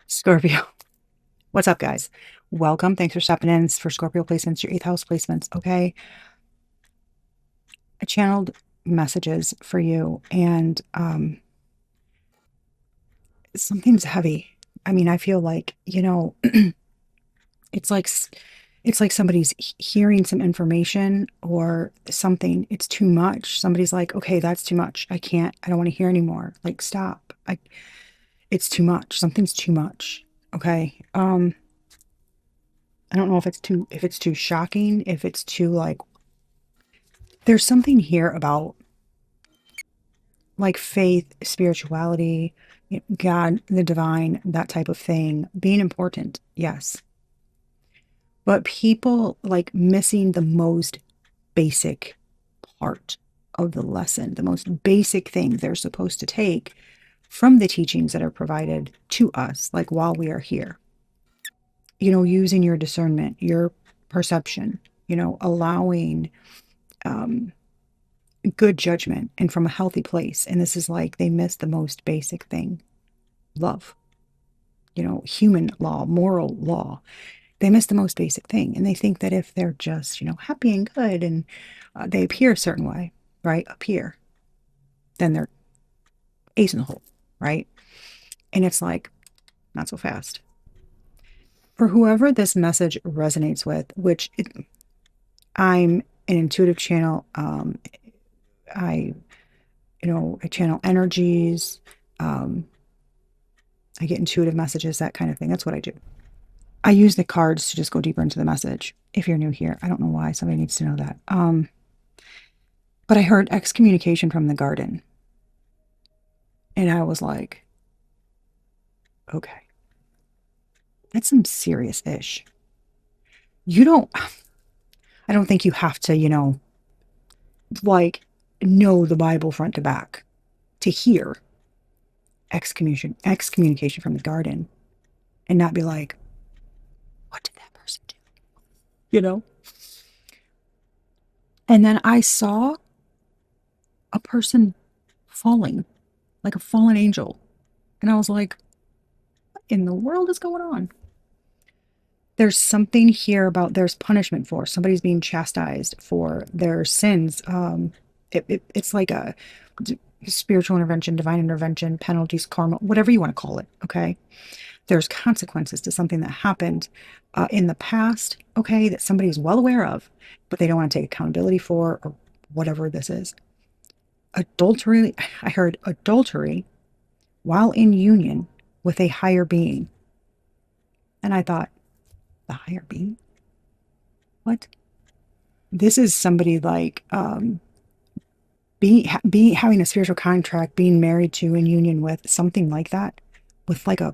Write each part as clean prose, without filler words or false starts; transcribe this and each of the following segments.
Scorpio. What's up, guys? Welcome. Thanks for stopping in. It's for Scorpio placements, your 8th house placements. Okay. I channeled messages for you, and something's heavy. I mean, I feel like, it's like it's like somebody's hearing some information or something. It's too much. Somebody's like, okay, that's too much. I don't want to hear anymore. Like, stop. It's too much. Something's too much. Okay. I don't know if it's too shocking, if it's too like, there's something here about like faith, spirituality, God, the divine, that type of thing being important. Yes. But people like missing the most basic part of the lesson, the most basic thing they're supposed to take from the teachings that are provided to us, like while we are here. Using your discernment, your perception, allowing um, good judgment and from a healthy place. And this is like they miss the most basic thing: love, human law, moral law. They miss the most basic thing. And they think that if they're just, happy and good and they appear a certain way, right? Appear, then they're ace in the hole, right? And it's like, not so fast. For whoever this message resonates with, I'm an intuitive channel. I I channel energies. Um, I get intuitive messages, that kind of thing. That's what I do. I use the cards to just go deeper into the message. If you're new here, I don't know why somebody needs to know that. But I heard excommunication from the garden. And I was like, okay, that's some serious ish. I don't think you have to, like know the Bible front to back to hear excommunication from the garden and not be like, what did that person do? You know? And then I saw a person falling, like a fallen angel. And I was like, what in the world is going on? There's something here about there's punishment for somebody's being chastised for their sins. It's like a spiritual intervention, divine intervention, penalties, karma, whatever you want to call it. Okay. There's consequences to something that happened in the past. Okay. That somebody's well aware of, but they don't want to take accountability for, or whatever this is. Adultery. I heard adultery while in union with a higher being. And I thought, the higher being? What? This is somebody like having a spiritual contract, being married to, in union with, something like that, with like a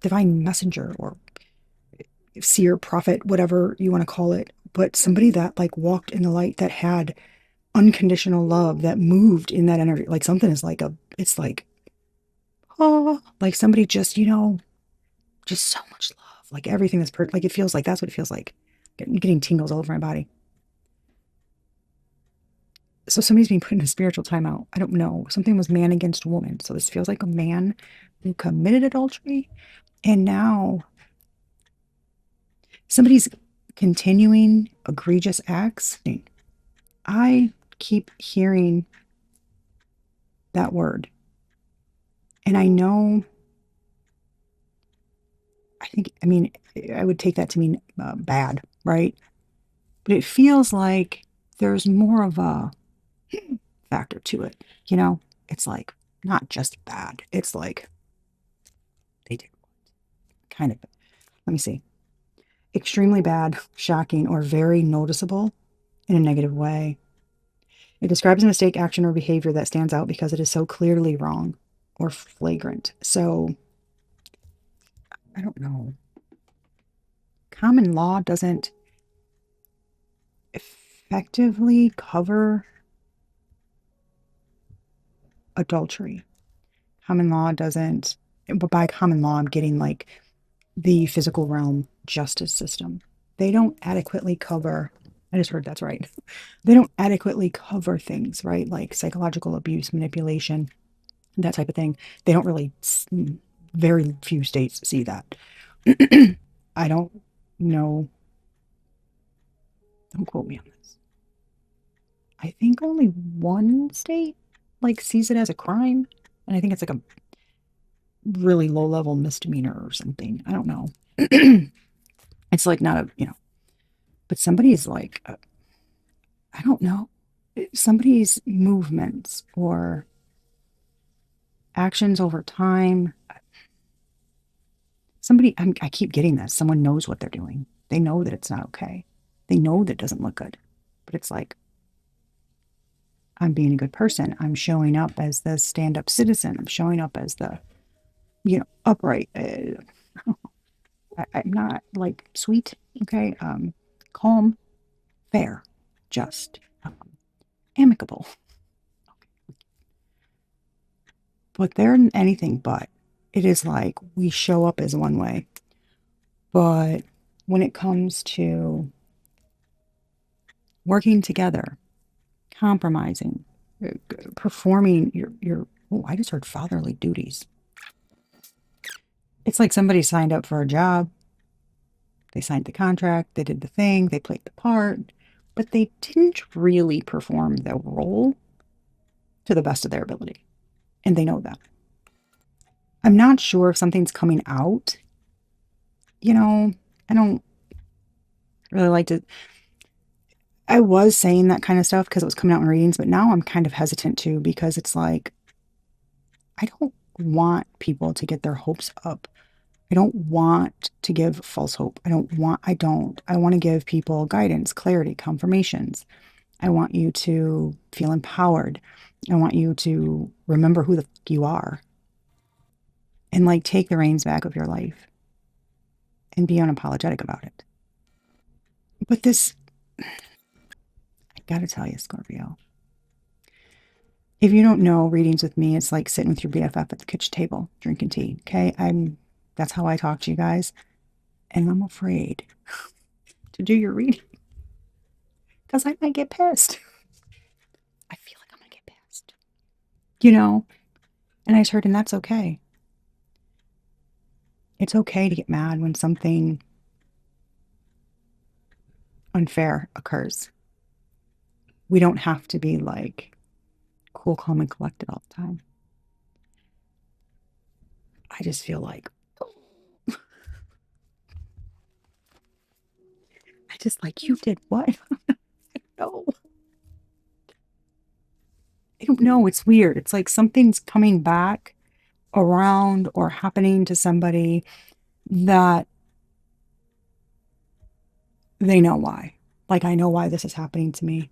divine messenger or seer, prophet, whatever you want to call it, but somebody that like walked in the light, that had unconditional love, that moved in that energy. Like something is like it's like, oh, like somebody just, just so much love, like everything is perfect. Like it feels like that's what it feels like. Getting tingles all over my body. So somebody's being put in a spiritual timeout. I don't know. Something was man against woman. So this feels like a man who committed adultery. And now somebody's continuing egregious acts. I keep hearing that word. And I know, I mean, I would take that to mean bad, right? But it feels like there's more of a factor to it. It's like not just bad. It's like they did kind of, let me see, extremely bad, shocking, or very noticeable in a negative way. It describes a mistake, action, or behavior that stands out because it is so clearly wrong or flagrant. So I don't know. Common law doesn't effectively cover adultery. Common law doesn't, but by common law, I'm getting like the physical realm justice system. They don't adequately cover, I just heard that's right. They don't adequately cover things, right? Like psychological abuse, manipulation, that type of thing. They don't really very few states see that. I don't know. Don't quote me on this. I think only one state like sees it as a crime. And I think it's like a really low level misdemeanor or something. I don't know. It's like not a, but somebody's like, I don't know, somebody's movements or actions over time. I keep getting this. Someone knows what they're doing. They know that it's not okay. They know that it doesn't look good. But it's like, I'm being a good person. I'm showing up as the stand up citizen. I'm showing up as the, upright. I'm not like sweet. Okay. Calm, fair, just, amicable. But they're anything but. It is like we show up as one way. But when it comes to working together, compromising, performing oh, I just heard fatherly duties. It's like somebody signed up for a job. They signed the contract, they did the thing, they played the part, but they didn't really perform the role to the best of their ability. And they know that. I'm not sure if something's coming out. I don't really like to. I was saying that kind of stuff because it was coming out in readings, but now I'm kind of hesitant too because it's like, I don't want people to get their hopes up. I don't want to give false hope. I want to give people guidance, clarity, confirmations. I want you to feel empowered. I want you to remember who the fuck you are and like take the reins back of your life and be unapologetic about it. But this, I gotta tell you, Scorpio, if you don't know readings with me, it's like sitting with your BFF at the kitchen table, drinking tea. Okay. That's how I talk to you guys. And I'm afraid to do your reading because I might get pissed. I feel like I'm going to get pissed, and I just heard, and that's okay. It's okay to get mad when something unfair occurs. We don't have to be like cool, calm, and collected all the time. I just feel like, I just like, you did what? No, I don't know. It's weird. It's like something's coming back around or happening to somebody that they know why. Like, I know why this is happening to me.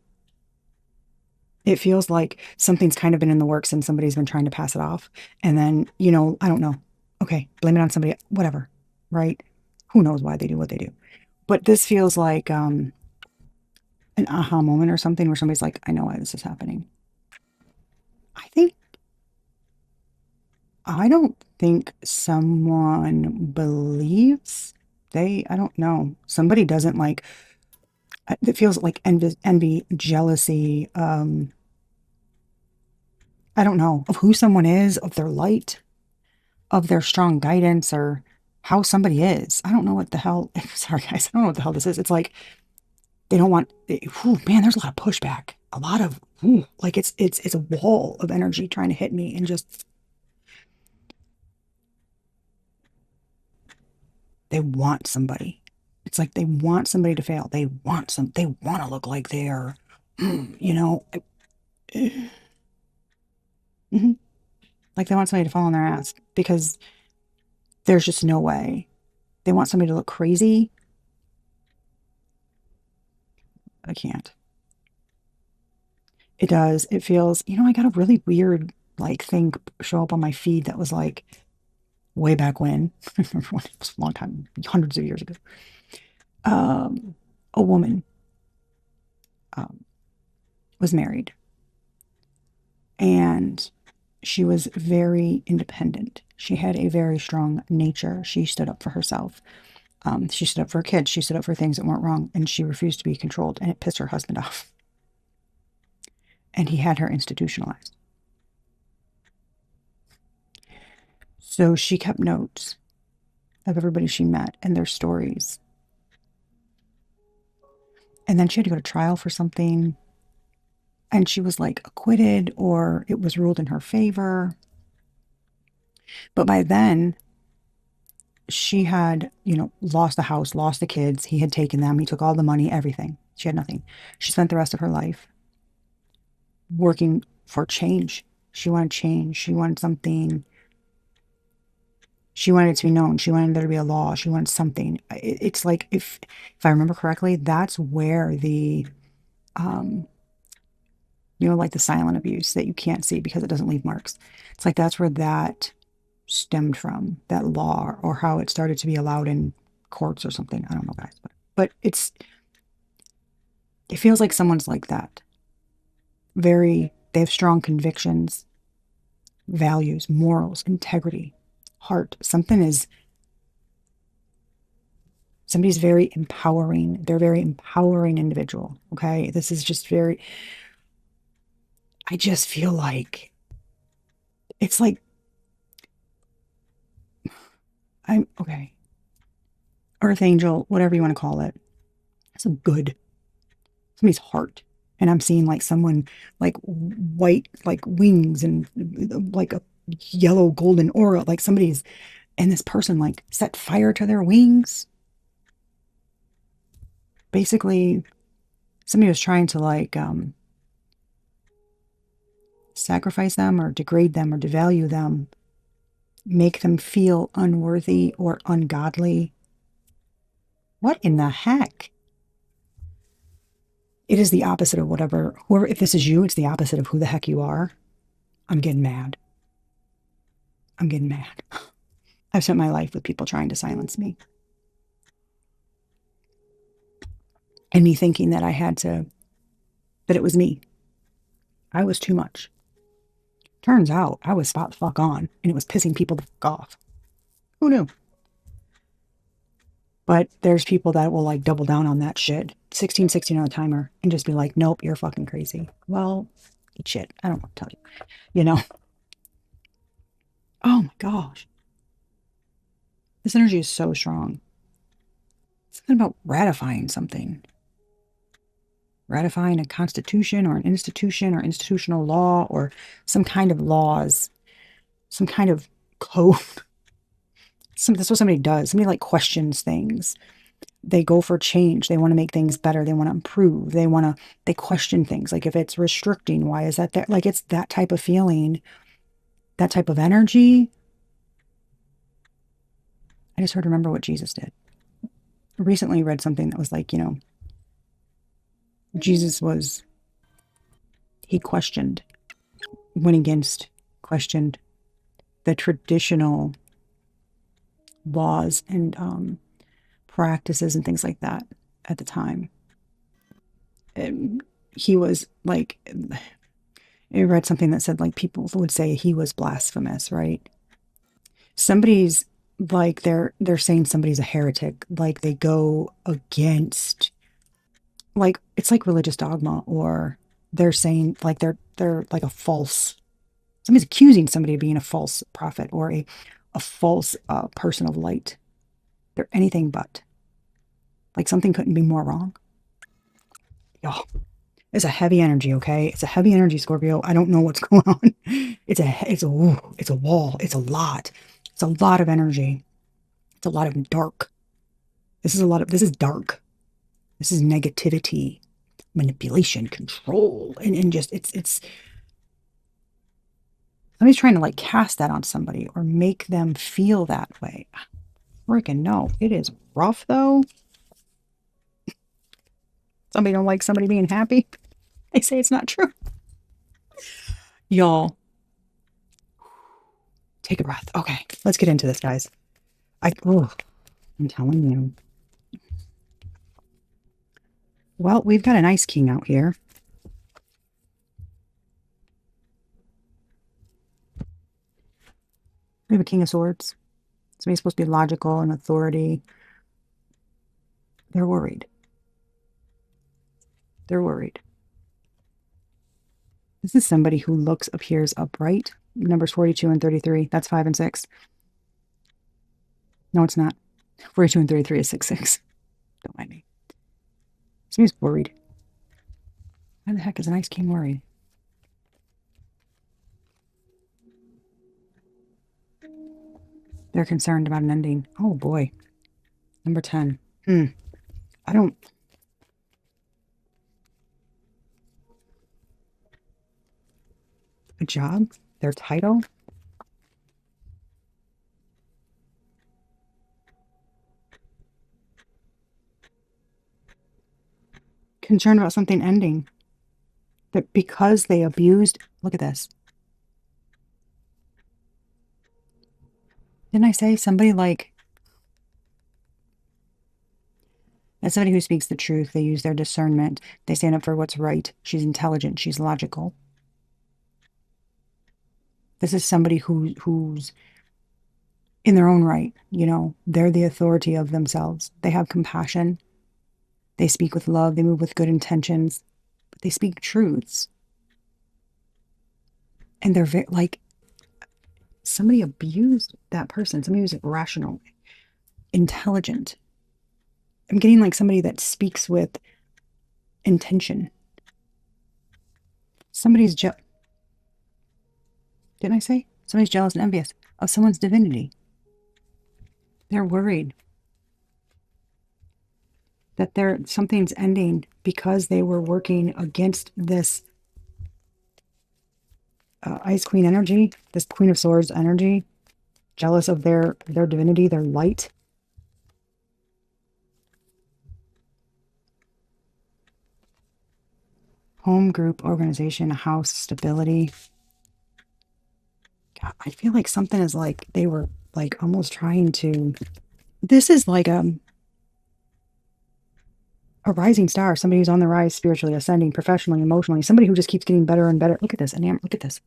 It feels like something's kind of been in the works and somebody's been trying to pass it off. And then, I don't know. Okay, blame it on somebody, whatever, right? Who knows why they do what they do. But this feels like an aha moment or something where somebody's like, I know why this is happening. I don't think someone believes I don't know. Somebody doesn't like, it feels like envy, jealousy, I don't know, of who someone is, of their light, of their strong guidance, or how somebody is. I don't know what the hell, sorry guys, I don't know what the hell this is. It's like they don't want, man, there's a lot of pushback. A lot of, like it's a wall of energy trying to hit me and just, they want somebody. It's like they want somebody to fail. They want to look like they're, you know, mhm. Like they want somebody to fall on their ass because there's just no way. They want somebody to look crazy. I can't. It does. It feels, I got a really weird like thing show up on my feed that was like way back when. I remember when it was a long time, hundreds of years ago. A woman um, was married and she was very independent. She had a very strong nature. She stood up for herself. She stood up for her kids. She stood up for things that weren't wrong, and she refused to be controlled, and it pissed her husband off. And he had her institutionalized. So she kept notes of everybody she met and their stories. And then she had to go to trial for something. And she was like acquitted or it was ruled in her favor. But by then, she had, lost the house, lost the kids. He had taken them. He took all the money, everything. She had nothing. She spent the rest of her life working for change. She wanted change. She wanted something. She wanted it to be known. She wanted there to be a law. She wanted something. It's like, if I remember correctly, that's where the, like the silent abuse that you can't see because it doesn't leave marks. It's like that's where that stemmed from, that law, or how it started to be allowed in courts or something. I don't know, guys, but it feels like someone's like that. They have strong convictions, values, morals, integrity, heart. Somebody's very empowering. They're a very empowering individual. Okay. This is just I just feel like it's like, I'm okay. Earth angel, whatever you want to call it. It's a good, somebody's heart. And I'm seeing like someone like white, like wings and like a yellow golden aura, like and this person like set fire to their wings. Basically, somebody was trying to like sacrifice them or degrade them or devalue them, make them feel unworthy or ungodly. What in the heck? It is the opposite of whoever, if this is you, it's the opposite of who the heck you are. I'm getting mad. I'm getting mad. I've spent my life with people trying to silence me. And me thinking that that it was me. I was too much. Turns out I was spot the fuck on and it was pissing people the fuck off. Who knew? But there's people that will like double down on that shit. 1616 on the timer and just be like, nope, you're fucking crazy. Well, eat shit. I don't want to tell you. Oh my gosh. This energy is so strong. Something about ratifying something. Ratifying a constitution or an institution or institutional law or some kind of laws, some kind of code. That's what somebody does. Somebody like questions things. They go for change. They want to make things better. They want to improve. They question things. Like if it's restricting, why is that there? Like it's that type of feeling, that type of energy. I just heard remember what Jesus did. I recently read something that was like, he questioned the traditional laws and practices and things like that at the time. And he was like, I read something that said like people would say he was blasphemous, right? Somebody's like they're saying somebody's a heretic, like they go against, like it's like religious dogma, or they're saying like they're like somebody's accusing somebody of being a false prophet or a false person of light. They're anything but. Like something couldn't be more wrong. Y'all, it's a heavy energy, okay? It's a heavy energy, Scorpio. I don't know what's going on. It's a wall. It's a lot. It's a lot of energy. It's a lot of dark. This is dark. This is negativity, manipulation, control, and just it's somebody's trying to like cast that on somebody or make them feel that way. Freaking no. It is rough though. Somebody don't like somebody being happy. They say it's not true. Y'all, take a breath. Okay, let's get into this, guys. I'm telling you. Well, we've got an Ice King out here. We have a King of Swords. Somebody's supposed to be logical and authority. They're worried. They're worried. This is somebody who appears upright. Numbers 42 and 33. That's 5 and 6. No, it's not. 42 and 33 is 6, 6. Don't mind me. Somebody's worried. Why the heck is an ice king worried? They're concerned about an ending. Oh boy. Number 10. I don't. A job? Their title? Concerned about something ending. That because they abused. Look at this. Didn't I say somebody like. As somebody who speaks the truth, they use their discernment. They stand up for what's right. She's intelligent. She's logical. This is somebody who's in their own right. You know, they're the authority of themselves. They have compassion. They speak with love. They move with good intentions. But they speak truths. And they're very, like, somebody abused that person. Somebody who's rational, intelligent. I'm getting like somebody that speaks with intention. Somebody's didn't I say? Somebody's jealous and envious of someone's divinity. They're worried that something's ending because they were working against this Ice Queen energy, this Queen of Swords energy, jealous of their divinity, their light. Home, group, organization, house, stability. God, I feel like something is like they were like almost trying to. This is like a rising star, somebody who's on the rise spiritually, ascending, professionally, emotionally, somebody who just keeps getting better and better. Look at this, look at this.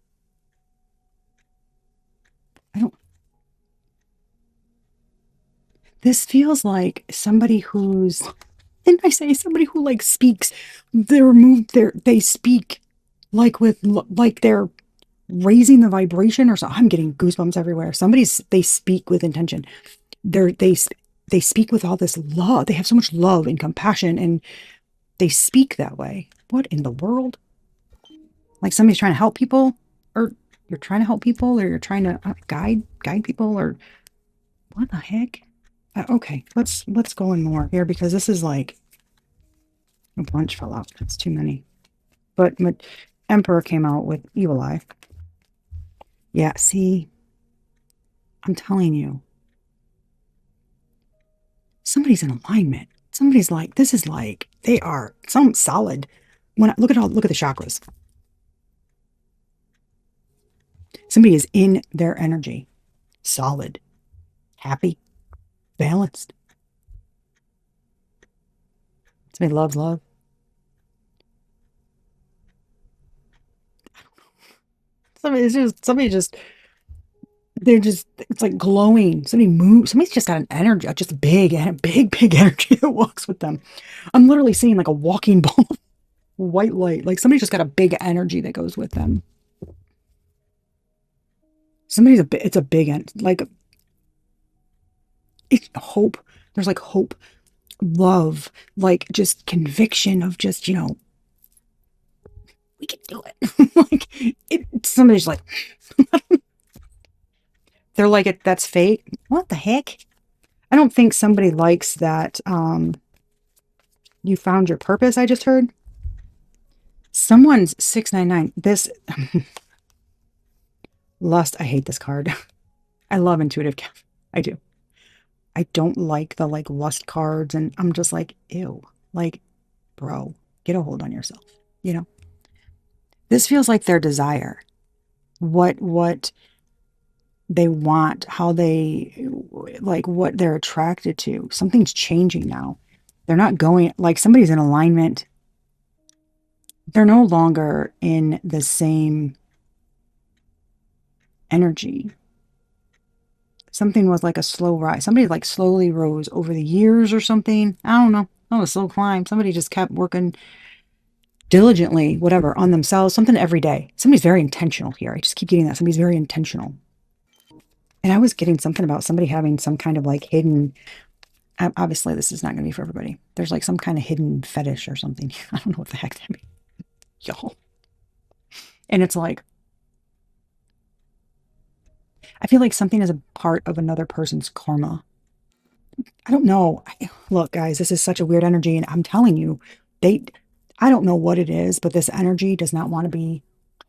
This feels like somebody who's, didn't I say somebody who like speaks, they speak like like they're raising the vibration or something. I'm getting goosebumps everywhere. They speak with intention. They speak with all this love. They have so much love and compassion and they speak that way. What in the world? Like somebody's trying to help people, or you're trying to help people, or you're trying to guide people, or what the heck? Okay, let's go in more here because this is like a bunch fell out. That's too many. But Emperor came out with Evil Eye. Yeah, see, I'm telling you, somebody's in alignment. Somebody's like, this is like they are some solid. Look at the chakras. Somebody is in their energy, solid, happy, balanced. Somebody loves love. Somebody just it's like glowing. Somebody's just got an energy, just big energy that walks with them. I'm literally seeing like a walking ball of white light. Like somebody's just got a big energy that goes with them. It's a big end, like it's hope. There's like hope, love, like just conviction of just, we can do it. Like somebody's like, they're like, that's fake. What the heck? I don't think somebody likes that. You found your purpose. I just heard someone's 699. This lust. I hate this card. I love intuitive. I do. I don't like the like lust cards, and I'm just like, ew. Like, bro, get a hold on yourself. This feels like their desire. What they want, how they like what they're attracted to. Something's changing now. They're not going like somebody's in alignment. They're no longer in the same energy. Something was like a slow rise. Somebody like slowly rose over the years or something. I don't know. Oh, a slow climb. Somebody just kept working diligently, whatever, on themselves. Something every day. Somebody's very intentional here. I just keep getting that. Somebody's very intentional. And I was getting something about somebody having some kind of like hidden, obviously this is not going to be for everybody. There's like some kind of hidden fetish or something. I don't know what the heck that means, y'all. And it's like, I feel like something is a part of another person's karma. I don't know. Look, guys, this is such a weird energy. And I'm telling you, I don't know what it is, but this energy does not want to be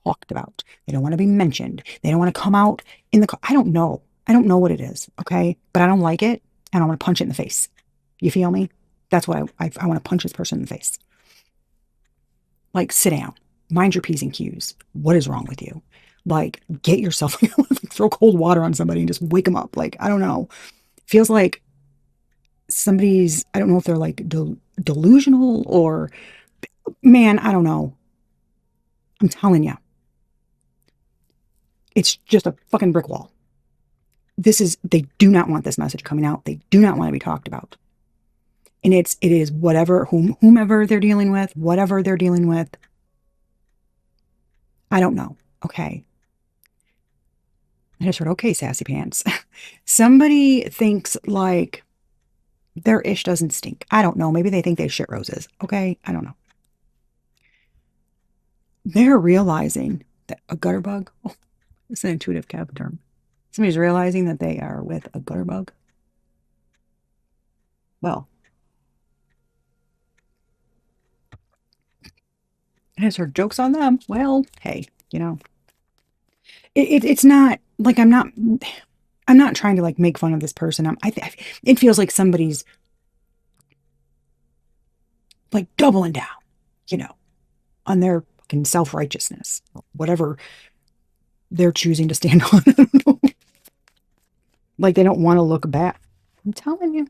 talked about. They don't want to be mentioned. They don't want to come out in the, I don't know. I don't know what it is. Okay. But I don't like it. And I want to punch it in the face. You feel me? That's what I want to punch this person in the face. Like, sit down, mind your P's and Q's. What is wrong with you? Like, get yourself, throw cold water on somebody and just wake them up. Like, I don't know. Feels like somebody's, I don't know if they're like delusional or, man, I don't know. I'm telling you, it's just a fucking brick wall. They do not want this message coming out. They do not want to be talked about. And it is whatever, whomever they're dealing with, whatever they're dealing with. I don't know. Okay. I just heard, okay, sassy pants. Somebody thinks like their ish doesn't stink. I don't know. Maybe they think they shit roses. Okay. I don't know. They're realizing that a gutter bug, oh, it's an intuitive cap term. Somebody's realizing that they are with a gutter bug. Well, I just heard jokes on them. Well, hey, you know, it's not like I'm not trying to like make fun of this person. It feels like somebody's like doubling down, you know, on their fucking self-righteousness, whatever they're choosing to stand on. I don't know. Like they don't want to look back. I'm telling you.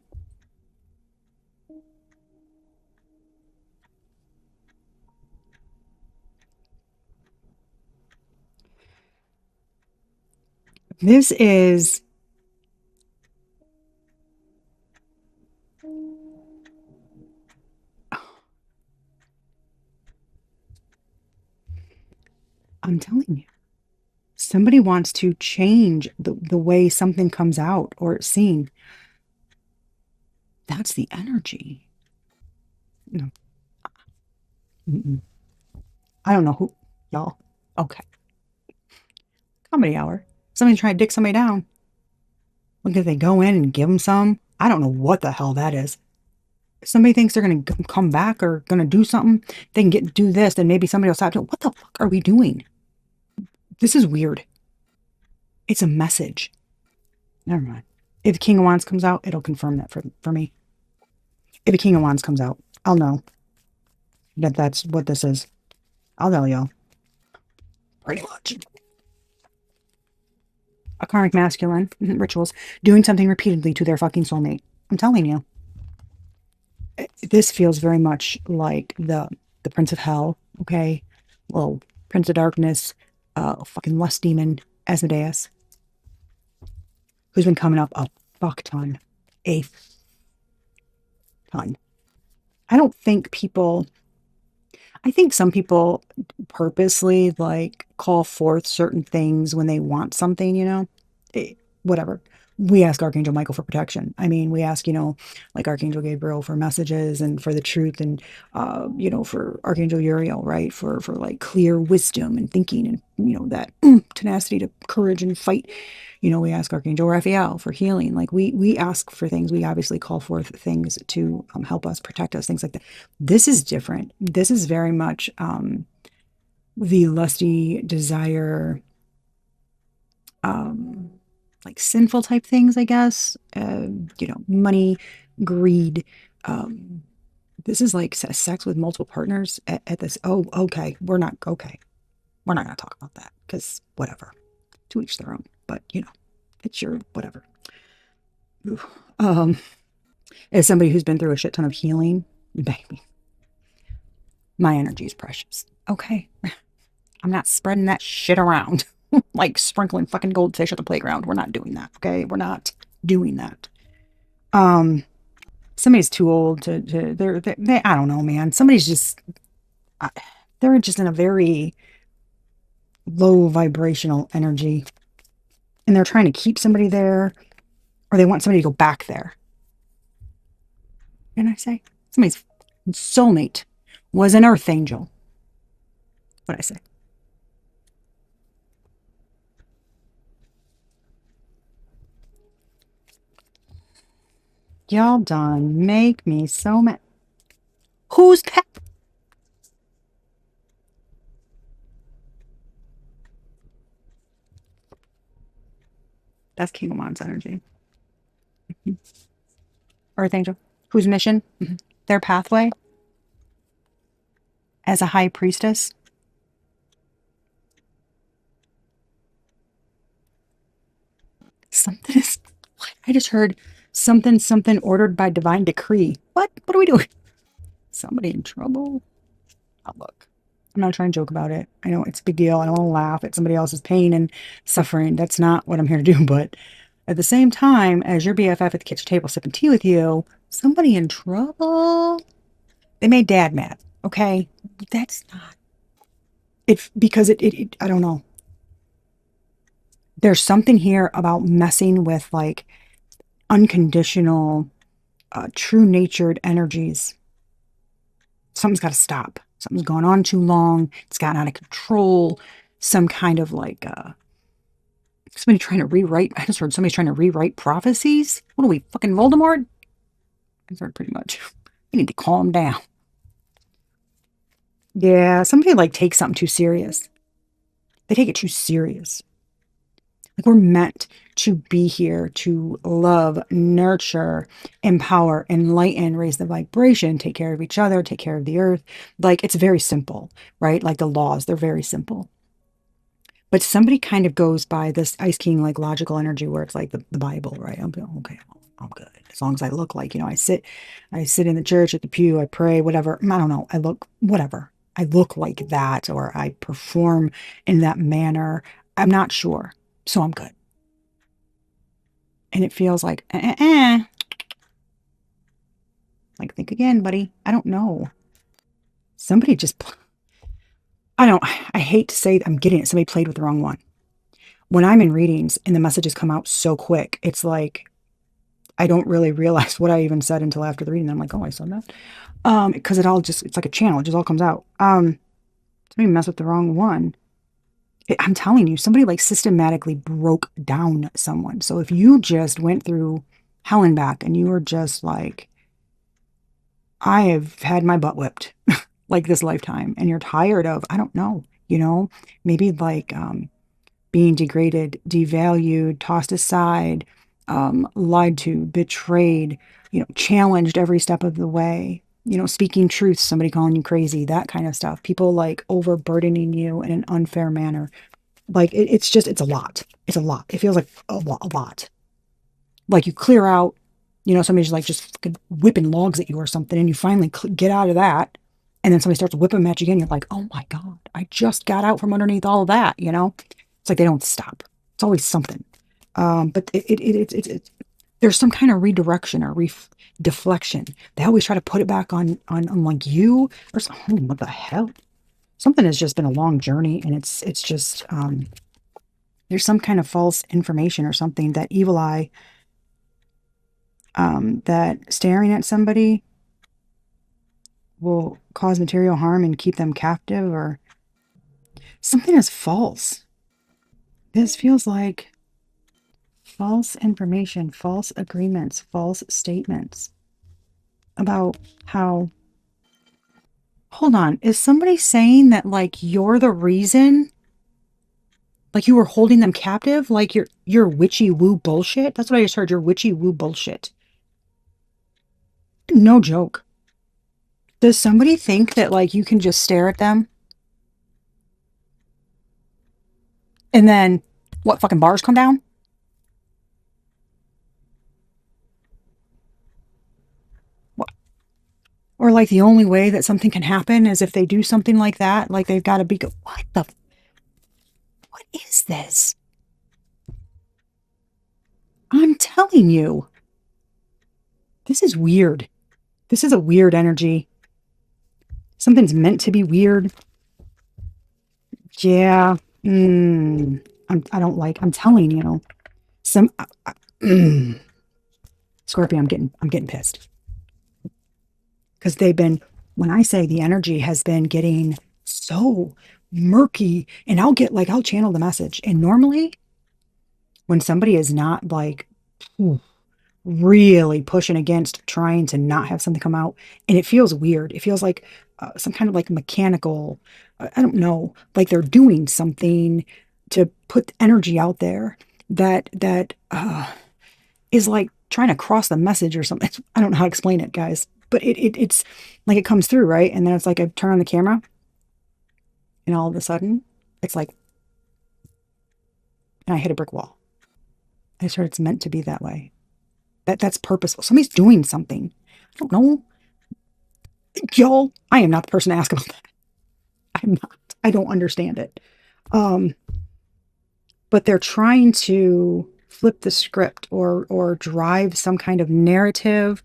This is I'm telling you. Somebody wants to change the way something comes out or it's seen. That's the energy. No. Mm-mm. I don't know who, y'all. Okay. Comedy hour. Somebody's trying to dick somebody down. Look, if they go in and give them some, I don't know what the hell that is. If somebody thinks they're going to come back or going to do something, they can do this, then maybe somebody will stop. What the fuck are we doing? This is weird. It's a message. Never mind. If the King of Wands comes out, it'll confirm that for me. If the King of Wands comes out, I'll know that that's what this is. I'll tell y'all. Pretty much. A karmic masculine rituals, doing something repeatedly to their fucking soulmate. I'm telling you. This feels very much like the Prince of Hell, okay? Well, Prince of Darkness, fucking lust demon, Asmodeus, who's been coming up a fuck ton. A ton. I don't think people, I think some people purposely like call forth certain things when they want something, you know? Whatever. We ask Archangel Michael for protection. I mean, we ask, you know, like Archangel Gabriel for messages and for the truth and, you know, for Archangel Uriel, right? For like clear wisdom and thinking and, you know, that tenacity to courage and fight. You know, we ask Archangel Raphael for healing. Like we ask for things. We obviously call forth things to help us, protect us, things like that. This is different. This is very much the lusty desire, like sinful type things, I guess. You know, money, greed. This is like sex with multiple partners at this. Oh, okay. We're not okay. We're not going to talk about that because whatever. To each their own. But you know, it's your whatever. As somebody who's been through a shit ton of healing, baby, my energy is precious. Okay. I'm not spreading that shit around. Like sprinkling fucking goldfish at the playground. We're not doing that, okay? We're not doing that. Somebody's too old to they I don't know, man. Somebody's just they're just in a very low vibrational energy. and they're trying to keep somebody there, or they want somebody to go back there. What did I say? Somebody's soulmate was an earth angel. What did I say? Y'all done make me so mad. Who's pet? That's King Amon's energy. Earth angel. Whose mission? Their pathway as a high priestess. Something is. I just heard something ordered by divine decree. What? What are we doing? Somebody in trouble? Oh, look. I'm not trying to joke about it. I know it's a big deal. I don't want to laugh at somebody else's pain and suffering. That's not what I'm here to do. But at the same time, as your BFF at the kitchen table sipping tea with you, somebody in trouble? They made dad mad. Okay? That's not. Because I don't know. There's something here about messing with like unconditional, true natured energies. Something's got to stop. Something's gone on too long. It's gotten out of control. Some kind of like somebody trying to rewrite. I just heard somebody's trying to rewrite prophecies. What are we, fucking Voldemort? I heard pretty much. You need to calm down. Yeah, somebody like takes something too serious. They take it too serious. Like we're meant to be here to love, nurture, empower, enlighten, raise the vibration, take care of each other, take care of the earth. Like it's very simple, right? Like the laws, they're very simple. But somebody kind of goes by this Ice King like logical energy where it's like the Bible, right? I'm okay, I'm good. As long as I look like, I sit in the church at the pew, I pray, whatever. I don't know. I look whatever. I look like that or I perform in that manner. I'm not sure. So I'm good. And it feels like, like, think again, buddy. I don't know. Somebody just, I hate to say I'm getting it. Somebody played with the wrong one. When I'm in readings and the messages come out so quick, it's like, I don't really realize what I even said until after the reading. I'm like, oh, I said that. Because it's like a channel. It just all comes out. Somebody messed with the wrong one. I'm telling you, somebody like systematically broke down someone. So if you just went through hell and back and you were just like, I have had my butt whipped like this lifetime and you're tired of, I don't know, maybe like being degraded, devalued, tossed aside, lied to, betrayed, challenged every step of the way, speaking truth, somebody calling you crazy, that kind of stuff. People like overburdening you in an unfair manner. Like it's a lot. It's a lot. It feels like a lot. Like you clear out, somebody's like just whipping logs at you or something, and you finally get out of that, and then somebody starts whipping them at you again. You're like, oh my God, I just got out from underneath all of that. It's like they don't stop. It's always something. But it's there's some kind of redirection or deflection. They always try to put it back on like you or something. Oh, what the hell? Something has just been a long journey, and it's just there's some kind of false information or something that evil eye that staring at somebody will cause material harm and keep them captive, or something is false. This feels like false information, false agreements, false statements about how. Hold on, is somebody saying that like you're the reason? Like you were holding them captive? Like you're witchy woo bullshit? That's what I just heard. You're witchy woo bullshit. No joke. Does somebody think that like you can just stare at them? And then what, fucking bars come down? What? Or like the only way that something can happen is if they do something like that, like they've got to be what is this? I'm telling you. This is weird. This is a weird energy. Something's meant to be weird. Yeah. I'm telling you. Some Scorpio, I'm getting pissed because they've been, when I say the energy has been getting so murky, and I'll channel the message. And normally when somebody is not like really pushing against trying to not have something come out, and it feels weird, it feels like some kind of like mechanical, I don't know, like they're doing something to put energy out there that is like trying to cross the message or something. I don't know how to explain it, guys, but it's like it comes through, right? And then it's like I turn on the camera, and all of a sudden, it's like, and I hit a brick wall. I swear it's meant to be that way. That's purposeful. Somebody's doing something. I don't know. Y'all, I am not the person to ask about that. I'm not. I don't understand it. Um, but they're trying to flip the script or drive some kind of narrative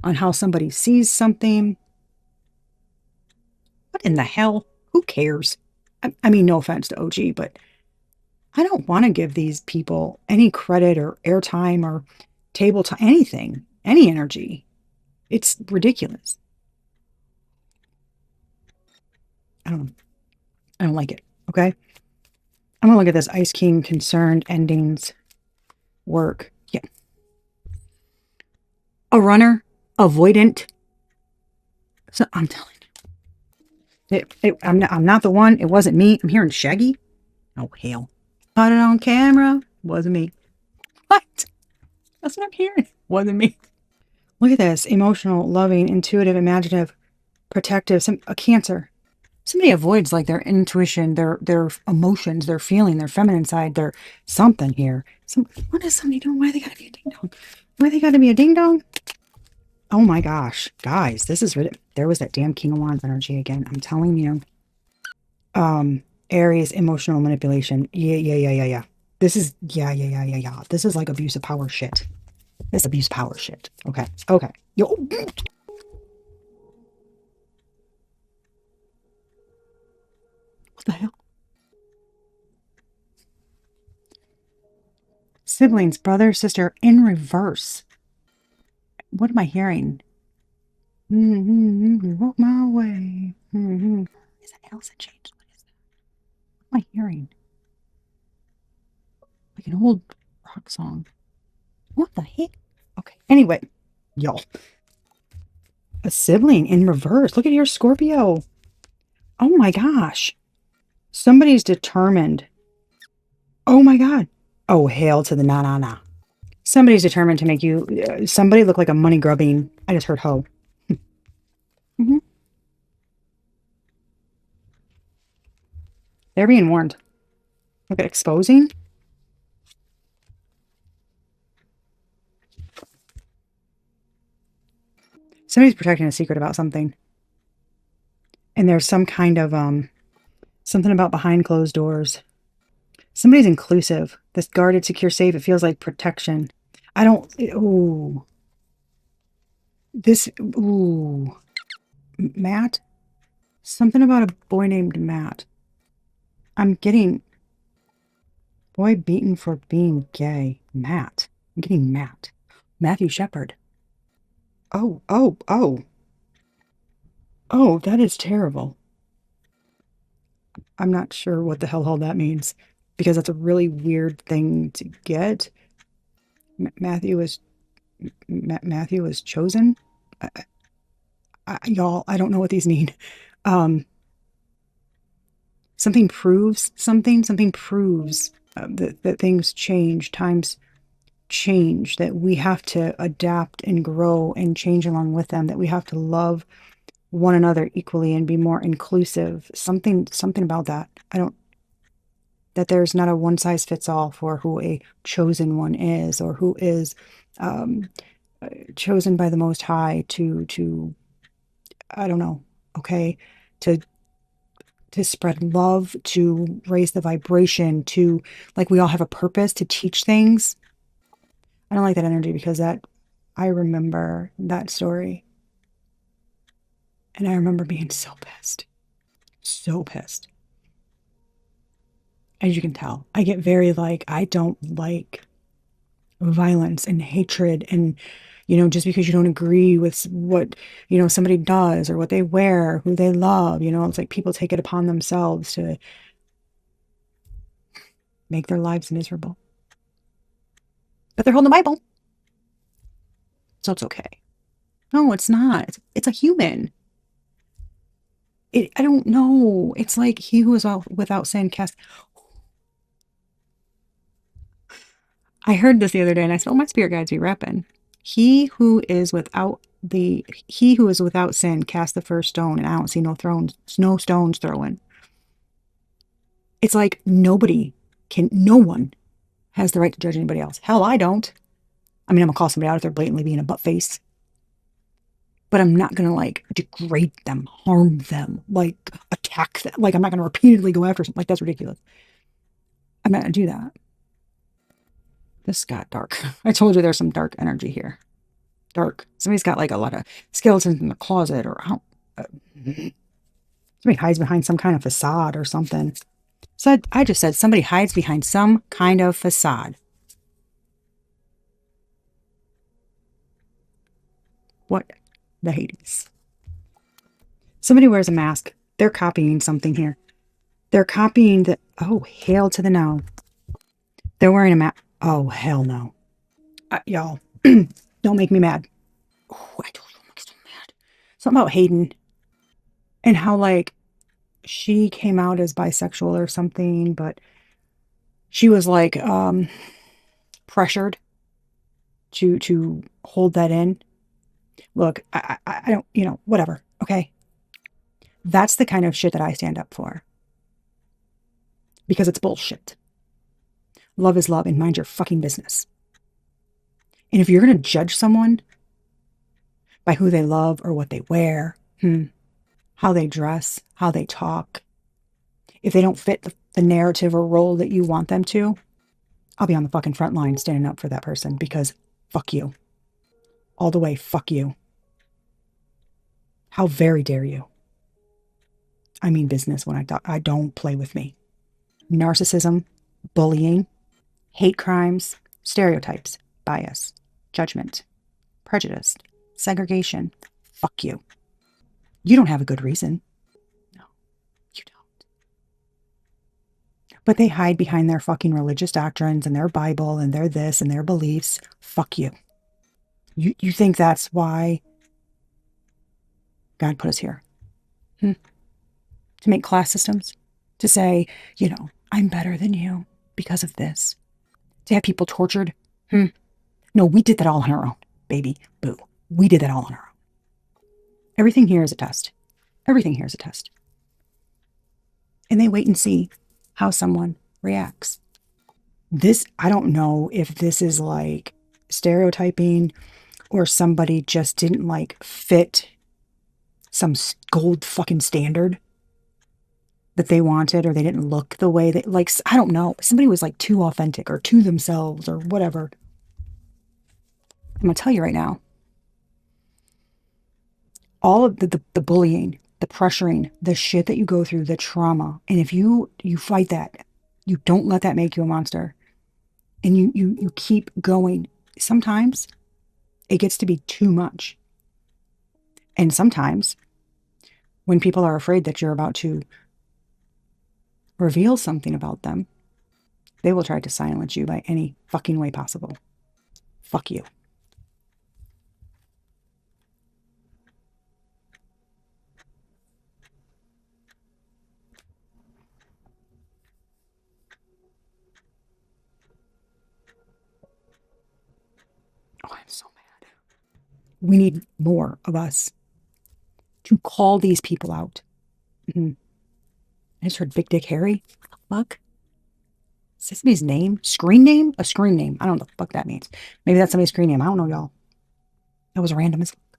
on how somebody sees something. What in the hell? Who cares? I mean, no offense to OG, but I don't want to give these people any credit or airtime or table time, anything, any energy. It's ridiculous. I don't know. I don't like it. Okay. I'm gonna look at this Ice King concerned endings work. Yeah. A runner, avoidant. So I'm telling you. I'm not the one. It wasn't me. I'm hearing Shaggy. Oh hell. Caught it on camera. Wasn't me. What? That's what I'm hearing. Wasn't me. Look at this. Emotional, loving, intuitive, imaginative, protective, a Cancer. Somebody avoids like their intuition, their emotions, their feeling, their feminine side, their something here. What is somebody doing? Why they gotta be a ding dong? Why they gotta be a ding dong? Oh my gosh, guys, this is really, there was that damn King of Wands energy again. I'm telling you. Aries, emotional manipulation. Yeah. This is yeah. This is like abuse of power shit. This abuse of power shit. Okay. Yo. What the hell? Siblings, brother, sister, in reverse. What am I hearing? Walk my way. Is that Elsa changed? What is that? What am I hearing? Like an old rock song. What the heck? Okay. Anyway, y'all. A sibling in reverse. Look at your Scorpio. Oh my gosh. Somebody's determined. Oh my God. Oh, hail to the na. Somebody's determined to make you, somebody look like a money grubbing. I just heard ho. Mm-hmm. They're being warned. Look at exposing. Somebody's protecting a secret about something. And there's some kind of, something about behind closed doors. Somebody's inclusive. This guarded, secure, safe. It feels like protection. I don't, ooh. This, ooh. Matt? Something about a boy named Matt. I'm getting boy beaten for being gay. Matt. I'm getting Matt. Matthew Shepard. Oh. Oh, that is terrible. I'm not sure what the hell all that means because that's a really weird thing to get. Matthew was chosen. Y'all, I don't know what these mean. Something proves something. Something proves that things change, times change, that we have to adapt and grow and change along with them, that we have to love one another equally and be more inclusive. Something about that. That there's not a one size fits all for who a chosen one is, or who is chosen by the Most High to I don't know, okay, to spread love, to raise the vibration, to, like, we all have a purpose to teach things. I don't like that energy because I remember that story. And I remember being so pissed. So pissed. As you can tell, I get very like, I don't like violence and hatred and, just because you don't agree with what, somebody does or what they wear, who they love, it's like people take it upon themselves to make their lives miserable. But they're holding the Bible. So it's okay. No, it's not. It's a human. I don't know. It's like he who is without sin cast. I heard this the other day and I said, oh, my spirit guides be repping. He who is without sin cast the first stone, and I don't see no stones throwing. It's like no one has the right to judge anybody else. Hell, I don't. I mean, I'm gonna call somebody out if they're blatantly being a butt face. But I'm not gonna like degrade them, harm them, like attack them. Like I'm not gonna repeatedly go after something. Like that's ridiculous. I'm not gonna do that. This got dark. I told you there's some dark energy here. Dark. Somebody's got like a lot of skeletons in the closet, or somebody hides behind some kind of facade or something. So I just said somebody hides behind some kind of facade. What the Hades? Somebody wears a mask. They're copying something here. They're copying the... Oh, hail to the no. They're wearing a mask. Oh, hell no. Y'all, don't make me mad. Oh, I told you I'm so mad. Something about Hayden and how, like, she came out as bisexual or something, but she was, like, pressured to hold that in. Look, I don't, whatever, okay? That's the kind of shit that I stand up for. Because it's bullshit. Love is love and mind your fucking business. And if you're going to judge someone by who they love or what they wear, how they dress, how they talk, if they don't fit the narrative or role that you want them to, I'll be on the fucking front line standing up for that person because fuck you. All the way, fuck you. How very dare you? I mean business when I don't play with me. Narcissism, bullying, hate crimes, stereotypes, bias, judgment, prejudice, segregation. Fuck you. You don't have a good reason. No, you don't. But they hide behind their fucking religious doctrines and their Bible and their this and their beliefs. Fuck you. You think that's why God put us here? To make class systems? To say, I'm better than you because of this? To have people tortured? No, we did that all on our own, baby. Boo. We did that all on our own. Everything here is a test. Everything here is a test. And they wait and see how someone reacts. I don't know if this is like stereotyping or somebody just didn't like fit some gold fucking standard that they wanted, or they didn't look the way that, like, I don't know. Somebody was like too authentic or to themselves or whatever. I'm going to tell you right now, all of the bullying, the pressuring, the shit that you go through, the trauma, and if you fight that, you don't let that make you a monster, and you keep going, sometimes it gets to be too much. And sometimes when people are afraid that you're about to reveal something about them, they will try to silence you by any fucking way possible. Fuck you. Oh, I'm so mad. We need more of us to call these people out. I just heard Big Dick Harry. What the fuck? Is that somebody's name? Screen name? A screen name. I don't know what the fuck that means. Maybe that's somebody's screen name. I don't know, y'all. That was random as fuck.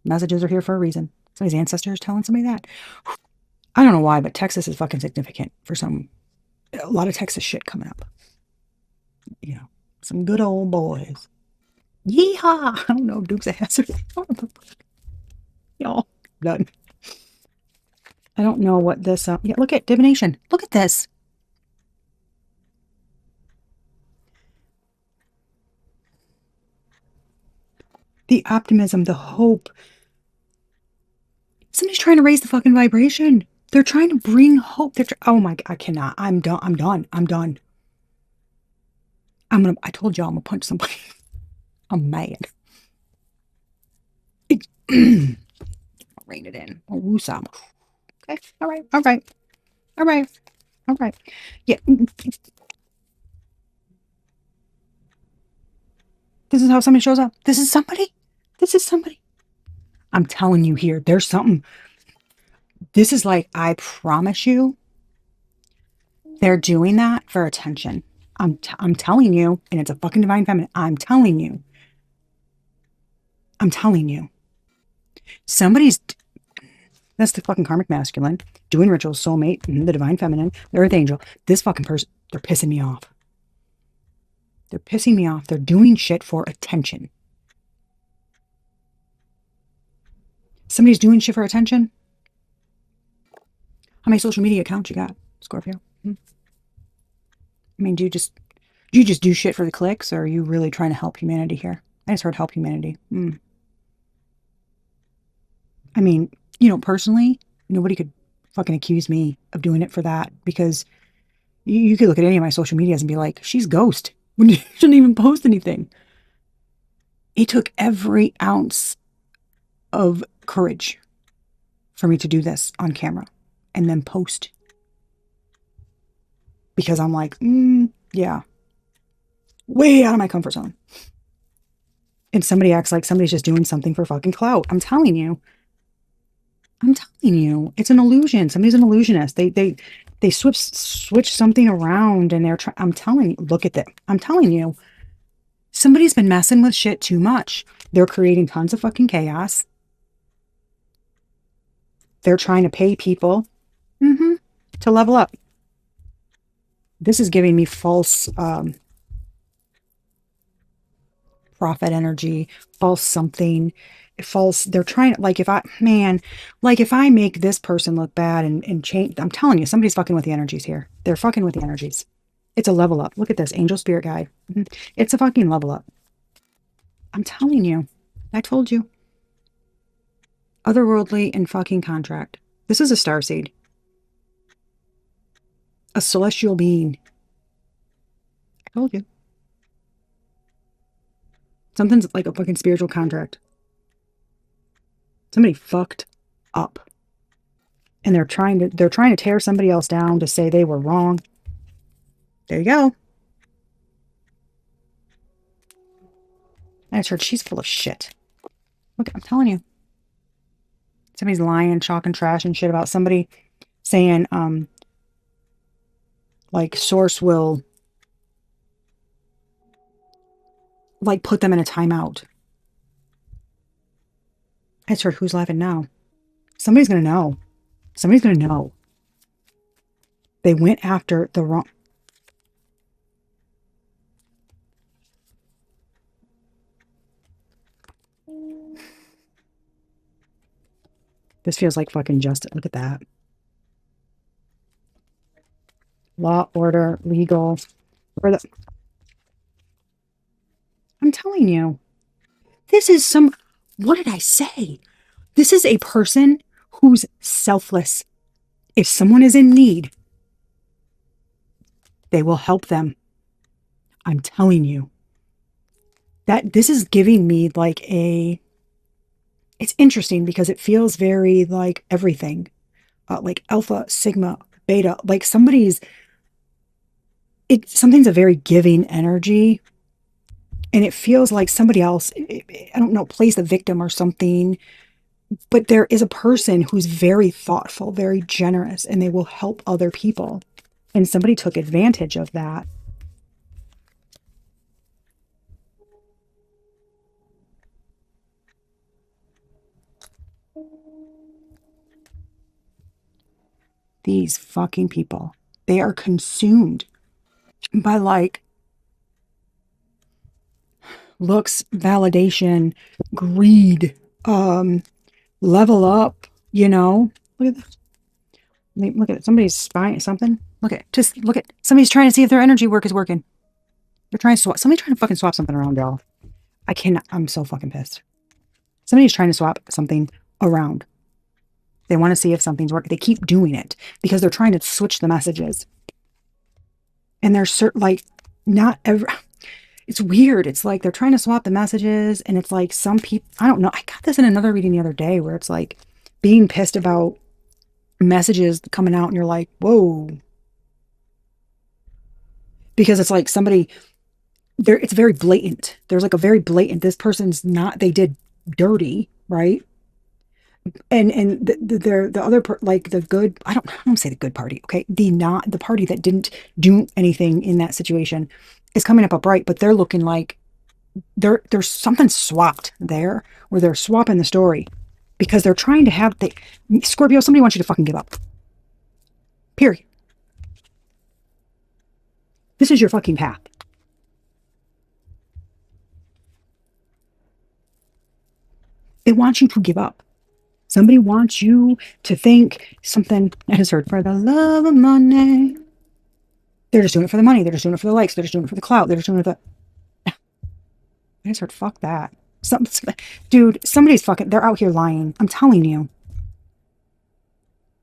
Messages are here for a reason. Somebody's ancestors telling somebody that. I don't know why, but Texas is fucking significant for a lot of Texas shit coming up. Some good old boys. Yeehaw! I don't know, Duke's ass. Y'all, done. I don't know what this, yeah, look at divination. Look at this. The optimism, the hope. Somebody's trying to raise the fucking vibration. They're trying to bring hope. Oh my God, I cannot. I'm done. I'm done. I'm done. I told y'all I'm gonna punch somebody. I'm mad. Rein it in. Oh, woosah. Okay. All right. All right. All right. All right. Yeah. This is how somebody shows up. This is somebody. This is somebody. I'm telling you here, there's something. This is like, I promise you, they're doing that for attention. I'm telling you, and it's a fucking divine feminine. I'm telling you. I'm telling you. That's the fucking karmic masculine, doing rituals, soulmate, the divine feminine, the earth angel. This fucking person, they're pissing me off. They're pissing me off. They're doing shit for attention. Somebody's doing shit for attention? How many social media accounts you got, Scorpio? I mean, do you just do shit for the clicks, or are you really trying to help humanity here? I just heard help humanity. I mean, personally, nobody could fucking accuse me of doing it for that, because you could look at any of my social medias and be like, she's ghost. She shouldn't even post anything. It took every ounce of courage for me to do this on camera and then post. Because I'm like, yeah, way out of my comfort zone. And somebody acts like somebody's just doing something for fucking clout. I'm telling you. It's an illusion. Somebody's an illusionist. They switch something around, and they're I'm telling you, look at that. I'm telling you, somebody's been messing with shit too much. They're creating tons of fucking chaos. They're trying to pay people to level up. This is giving me false profit energy, false something, false. They're trying, like, if I make this person look bad and change, I'm telling you, somebody's fucking with the energies here. They're fucking with the energies. It's a level up. Look at this, angel spirit guide. It's a fucking level up. I'm telling you. I told you. Otherworldly and fucking contract. This is a starseed. A celestial being. I told you. Something's like a fucking spiritual contract. Somebody fucked up. And they're trying to tear somebody else down to say they were wrong. There you go. I just heard she's full of shit. Look, I'm telling you. Somebody's lying, talking trash and shit about somebody, saying, like, source will, like, put them in a timeout. I just heard, who's laughing now? Somebody's going to know. Somebody's going to know. They went after the wrong. This feels like fucking justice. Look at that. Law, order, legal. I'm telling you. This is what did I say? This is a person who's selfless. If someone is in need, they will help them. I'm telling you. That this is giving me like it's interesting because it feels very like everything. Like alpha, sigma, beta, like something's a very giving energy. And it feels like somebody else, I don't know, plays the victim or something. But there is a person who's very thoughtful, very generous, and they will help other people. And somebody took advantage of that. These fucking people, they are consumed by like looks, validation, greed, level up, Look at this. Look at it. Somebody's spying something. Look at somebody's trying to see if their energy work is working. They're trying to swap. Somebody's trying to fucking swap something around, y'all. I cannot. I'm so fucking pissed. Somebody's trying to swap something around. They want to see if something's working. They keep doing it because they're trying to switch the messages. And they're like, not every, it's weird. It's like they're trying to swap the messages. And it's like some people, I don't know. I got this in another reading the other day where it's like being pissed about messages coming out and you're like, whoa. Because it's like somebody there, it's very blatant. There's like a very blatant, this person's not, they did dirty, right? And the other like the good, I don't say the good party, okay? The party that didn't do anything in that situation is coming up upright, but they're looking like there's something swapped there where they're swapping the story because they're trying to have the Scorpio, somebody wants you to fucking give up. Period. This is your fucking path. They want you to give up. Somebody wants you to think something. I just heard, for the love of money. They're just doing it for the money. They're just doing it for the likes. They're just doing it for the clout. They're just doing it for the... I just heard, fuck that. Dude, somebody's fucking, they're out here lying. I'm telling you.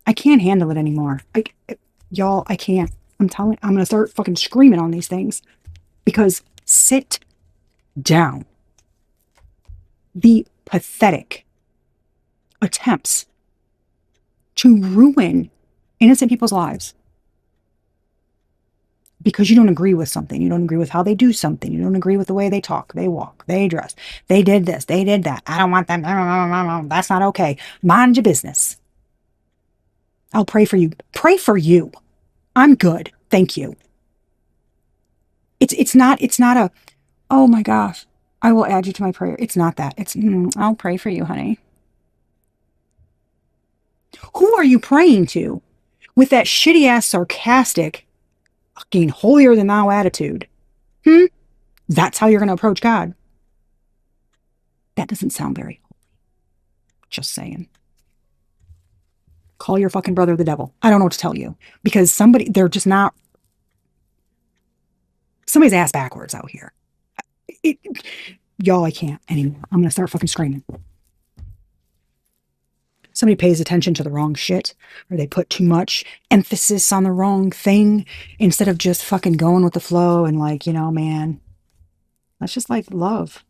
I can't handle it anymore. Y'all, I can't. I'm going to start fucking screaming on these things because sit down. The pathetic attempts to ruin innocent people's lives because you don't agree with something. You don't agree with how they do something. You don't agree with the way they talk, they walk, they dress. They did this, they did that. I don't want them. That's not okay. Mind your business. I'll pray for you. Pray for you. I'm good. Thank you. It's not a, oh my gosh, I will add you to my prayer. It's not that. It's, I'll pray for you, honey. Who are you praying to with that shitty ass sarcastic fucking holier than thou attitude? That's how you're going to approach God. That doesn't sound very holy. Just saying. Call your fucking brother the devil. I don't know what to tell you because they're just not, somebody's ass backwards out here. Y'all, I can't anymore. I'm going to start fucking screaming. Somebody pays attention to the wrong shit, or they put too much emphasis on the wrong thing instead of just fucking going with the flow and like, man, let's just like love,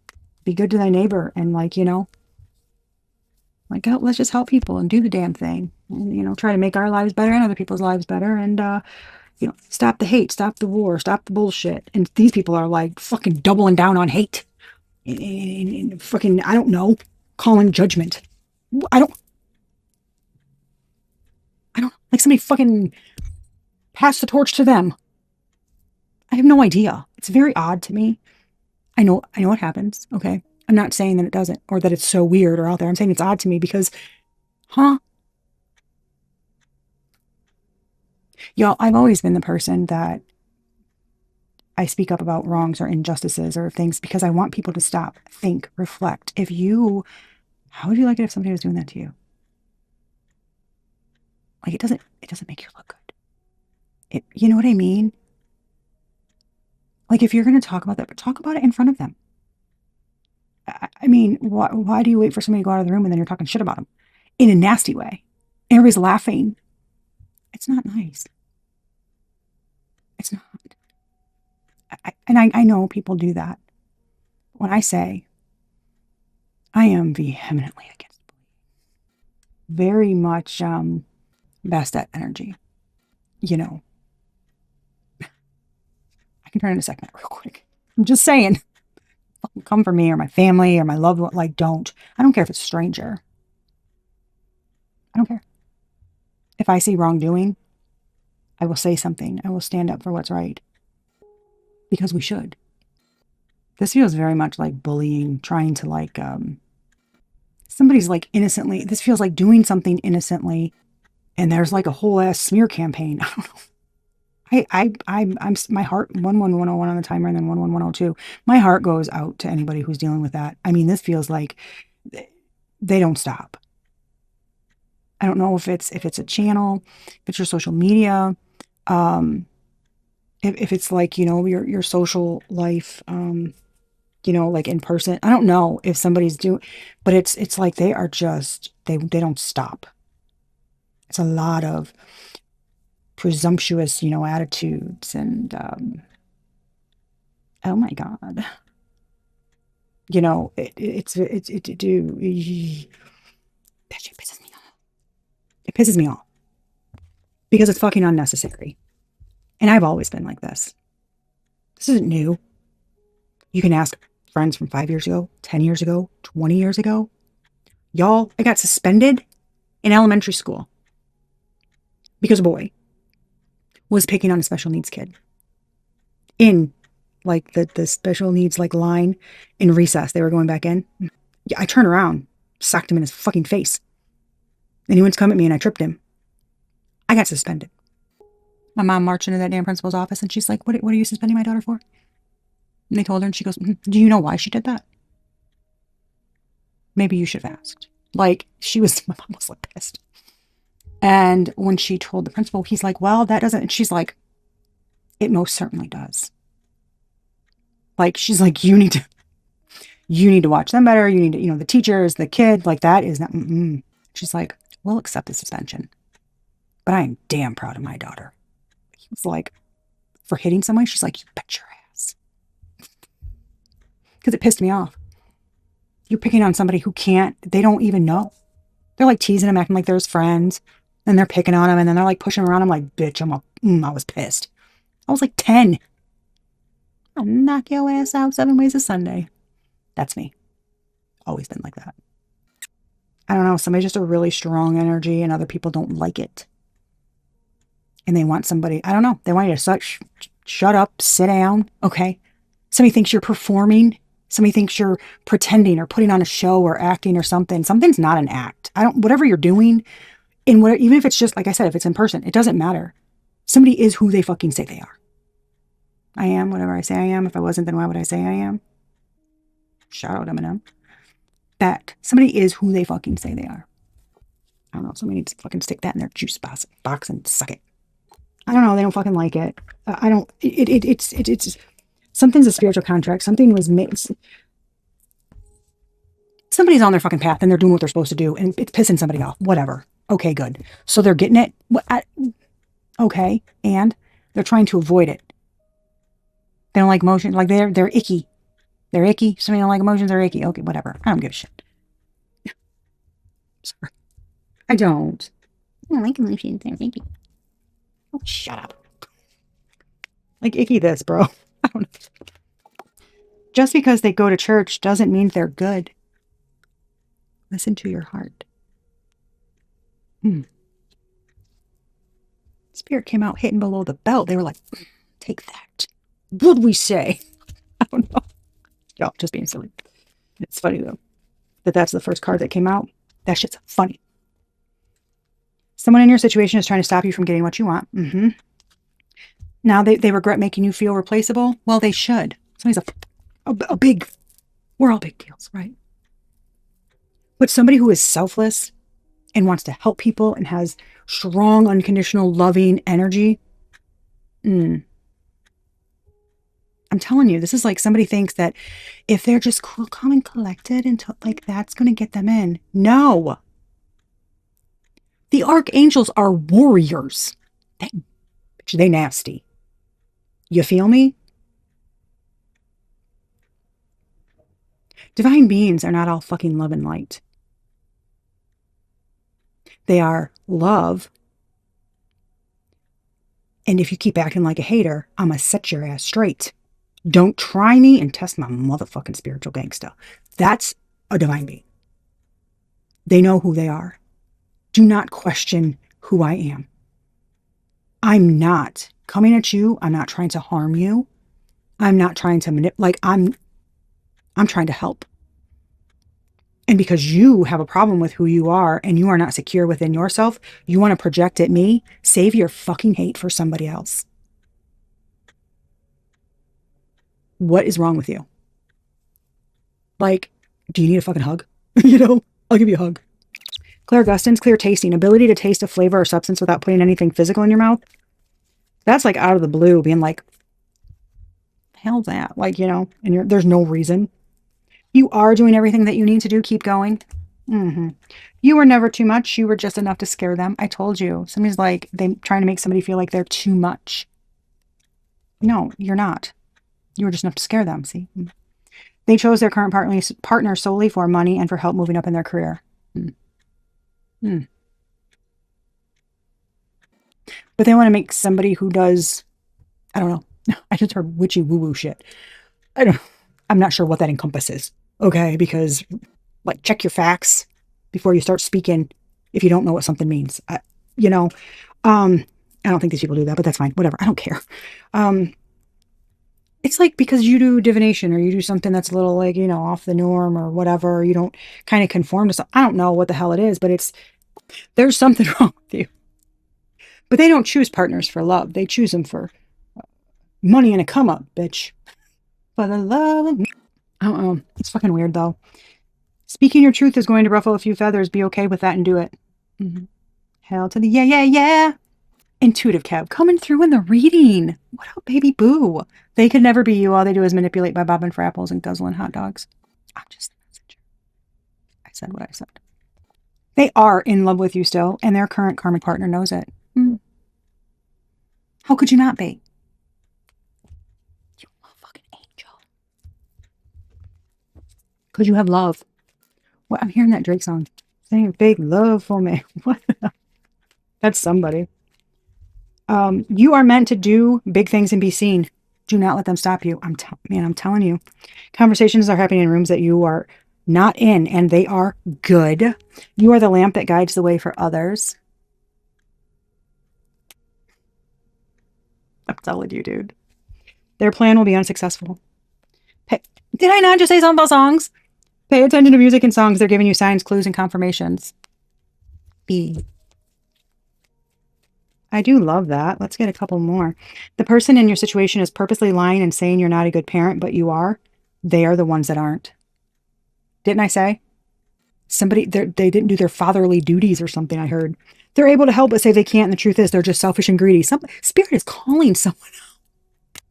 be good to thy neighbor and like, like, let's just help people and do the damn thing and, try to make our lives better and other people's lives better and, stop the hate, stop the war, stop the bullshit. And these people are like fucking doubling down on hate and fucking, I don't know, calling judgment. I don't, like somebody fucking pass the torch to them. I have no idea. It's very odd to me. I know it happens. Okay. I'm not saying that it doesn't or that it's so weird or out there. I'm saying it's odd to me because, y'all, I've always been the person that I speak up about wrongs or injustices or things because I want people to stop, think, reflect. How would you like it if somebody was doing that to you? Like, it doesn't make you look good. You know what I mean? Like, if you're going to talk about that, but talk about it in front of them. I mean, why do you wait for somebody to go out of the room and then you're talking shit about them in a nasty way? Everybody's laughing. It's not nice. It's not. I know people do that. When I say I am vehemently against bullying, very much best at energy, I can turn into a segment real quick. I'm just saying, come for me or my family or my loved one. Like, don't. I don't care if it's a stranger. I don't care. If I see wrongdoing, I will say something. I will stand up for what's right. Because we should. This feels very much like bullying, trying to like, somebody's like innocently, this feels like doing something innocently. And there's like a whole ass smear campaign. I don't know. I'm my heart 11101 on the timer and then 11102. My heart goes out to anybody who's dealing with that. I mean, this feels like they don't stop. I don't know if it's a channel, if it's your social media, if it's like, your social life, you know, like in person. I don't know if somebody's doing, but it's like they are just, they don't stop. It's a lot of presumptuous, you know, attitudes and, oh my God. You know, it do, that shit pisses me off. It pisses me off because it's fucking unnecessary. And I've always been like this. This isn't new. You can ask friends from 5 years ago, 10 years ago, 20 years ago. Y'all, I got suspended in elementary school because a boy was picking on a special needs kid in like the special needs like line in recess. They were going back in. Yeah, I turned around, socked him in his fucking face. And he went to come at me and I tripped him. I got suspended. My mom marched into that damn principal's office and she's like, what are you suspending my daughter for? And they told her and she goes, do you know why she did that? Maybe you should have asked. Like, my mom was like pissed. And when she told the principal, he's like, well, that doesn't, and she's like, it most certainly does. Like, she's like, you need to watch them better. You need to, you know, the teachers, the kid, like that is not, She's like, we'll accept the suspension. But I am damn proud of my daughter. He was like, for hitting someone, she's like, you bet your ass. Because it pissed me off. You're picking on somebody who they don't even know. They're like teasing him, acting like they're his friends. And they're picking on him. And then they're like pushing him around. I'm like, bitch, I was pissed. I was like 10. I'll knock your ass out 7 ways a Sunday. That's me. Always been like that. I don't know. Somebody's just a really strong energy and other people don't like it. And they want somebody, I don't know. They want you to shut up, sit down. Okay. Somebody thinks you're performing. Somebody thinks you're pretending or putting on a show or acting or something. Something's not an act. Whatever you're doing, even if it's just, like I said, if it's in person, it doesn't matter. Somebody is who they fucking say they are. I am whatever I say I am. If I wasn't, then why would I say I am? Shout out Eminem. That somebody is who they fucking say they are. I don't know. Somebody needs to fucking stick that in their juice box and suck it. I don't know. They don't fucking like it. I don't. It's something's a spiritual contract. Something was made. Somebody's on their fucking path and they're doing what they're supposed to do, and it's pissing somebody off. Whatever. Okay, good. So they're getting it. Okay, and they're trying to avoid it. They don't like emotions. Like they're icky. They're icky. Somebody don't like emotions. They're icky. Okay, whatever. I don't give a shit. Sorry. I don't. I don't like emotions. They're icky. Oh, shut up. Like icky this, bro. I don't know. Just because they go to church doesn't mean they're good. Listen to your heart. Spirit came out hitting below the belt. They were like, take that. What'd we say? I don't know. Y'all, just being silly. It's funny, though, that's the first card that came out. That shit's funny. Someone in your situation is trying to stop you from getting what you want. Now they regret making you feel replaceable. Well, they should. Somebody's a big, we're all big deals, right? But somebody who is selfless and wants to help people and has strong, unconditional, loving energy. I'm telling you, this is like somebody thinks that if they're just cool, calm, and collected, until like that's going to get them in. No. The archangels are warriors. They nasty. You feel me? Divine beings are not all fucking love and light. They are love. And if you keep acting like a hater, I'm going to set your ass straight. Don't try me and test my motherfucking spiritual gangsta. That's a divine being. They know who they are. Do not question who I am. I'm not coming at you. I'm not trying to harm you. I'm not trying to manipulate. I'm trying to help. And because you have a problem with who you are and you are not secure within yourself, you want to project at me, save your fucking hate for somebody else. What is wrong with you? Like, do you need a fucking hug? You know, I'll give you a hug. Claire Gustin's clear tasting, ability to taste a flavor or substance without putting anything physical in your mouth. That's like out of the blue, being like, hell's that? Like, you know, and there's no reason. You are doing everything that you need to do. Keep going. You were never too much. You were just enough to scare them. I told you. Somebody's like, they trying to make somebody feel like they're too much. No, you're not. You were just enough to scare them. See? They chose their current partner solely for money and for help moving up in their career. But they want to make somebody who does, I don't know. I just heard witchy woo-woo shit. I'm not sure what that encompasses. Okay, because like check your facts before you start speaking if you don't know what something means. You know, I don't think these people do that, but that's fine. Whatever. I don't care. It's like because you do divination or you do something that's a little like, you know, off the norm or whatever, or you don't kind of conform to something. I don't know what the hell it is, but there's something wrong with you. But they don't choose partners for love. They choose them for money and a come up, bitch. For the love of me. I don't know. It's fucking weird though. Speaking your truth is going to ruffle a few feathers. Be okay with that and do it. Hell to the yeah, yeah, yeah. Intuitive Kev coming through in the reading. What up, baby boo? They could never be you. All they do is manipulate by bobbing for apples and guzzling hot dogs. I'm just the messenger. I said what I said. They are in love with you still, and their current karmic partner knows it. How could you not be? You fucking angel. Could you have love? What? I'm hearing that Drake song. Saying big love for me. What? That's somebody. You are meant to do big things and be seen. Do not let them stop you. I'm telling you. Conversations are happening in rooms that you are not in, and they are good. You are the lamp that guides the way for others. I'm telling you, dude. Their plan will be unsuccessful. Did I not just say something about songs? Pay attention to music and songs. They're giving you signs, clues, and confirmations. I do love that. Let's get a couple more. The person in your situation is purposely lying and saying you're not a good parent, but you are. They are the ones that aren't. Didn't I say? They didn't do their fatherly duties or something, I heard. They're able to help but say they can't, and the truth is they're just selfish and greedy. Spirit is calling someone out.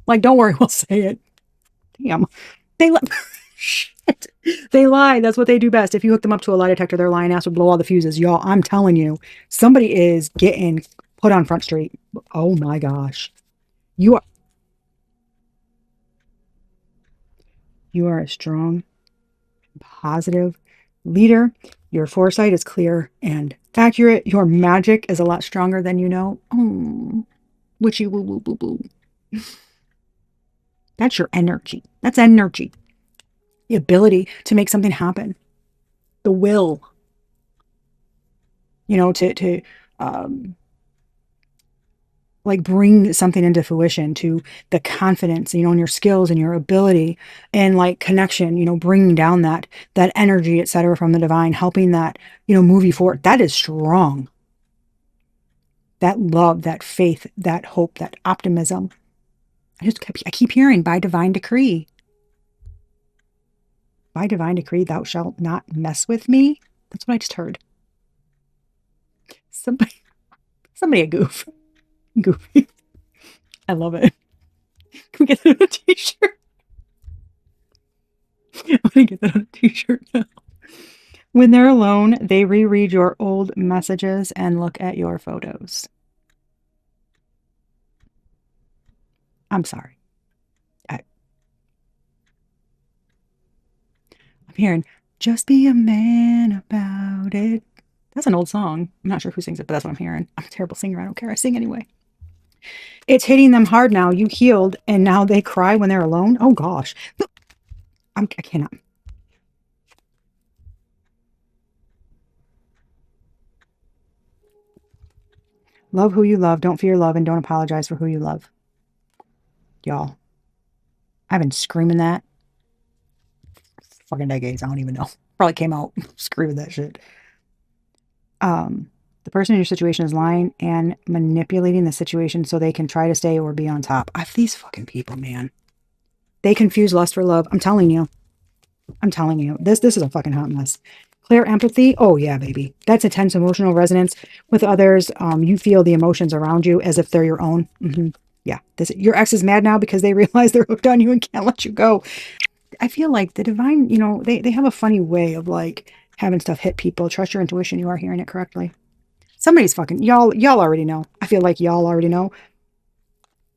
Like, don't worry, we'll say it. Damn. Shit. They lie. That's what they do best. If you hook them up to a lie detector, their lying ass will blow all the fuses. Y'all, I'm telling you, somebody is getting put on Front Street. Oh my gosh. You are a strong, positive leader. Your foresight is clear and accurate. Your magic is a lot stronger than you know. Oh, witchy woo woo boo boo. That's your energy. That's energy. The ability to make something happen. The will. You know, to like bring something into fruition, to the confidence, you know, in your skills and your ability and like connection, you know, bringing down that energy, etc., from the divine, helping that, you know, move you forward. That is strong. That love, that faith, that hope, that optimism. I keep hearing by divine decree. By divine decree, thou shalt not mess with me. That's what I just heard. Somebody a goof. Goofy. I love it. Can we get that on a t-shirt? I'm gonna get that on a t-shirt now. When they're alone, they reread your old messages and look at your photos. I'm sorry. I'm hearing, just be a man about it. That's an old song. I'm not sure who sings it, but that's what I'm hearing. I'm a terrible singer. I don't care. I sing anyway. It's hitting them hard now. You healed, and now they cry when they're alone. Oh, gosh. I cannot. Love who you love. Don't fear love, and don't apologize for who you love. Y'all, I've been screaming that fucking decades. I don't even know. Probably came out screaming that shit. The person in your situation is lying and manipulating the situation so they can try to stay or be on top. These fucking people, man. They confuse lust for love. I'm telling you. I'm telling you. This is a fucking hot mess. Clear empathy. Oh, yeah, baby. That's intense emotional resonance with others. You feel the emotions around you as if they're your own. Yeah, your ex is mad now because they realize they're hooked on you and can't let you go. I feel like the divine, they have a funny way of like having stuff hit people. Trust your intuition. You are hearing it correctly. Somebody's fucking, y'all already know. I feel like y'all already know.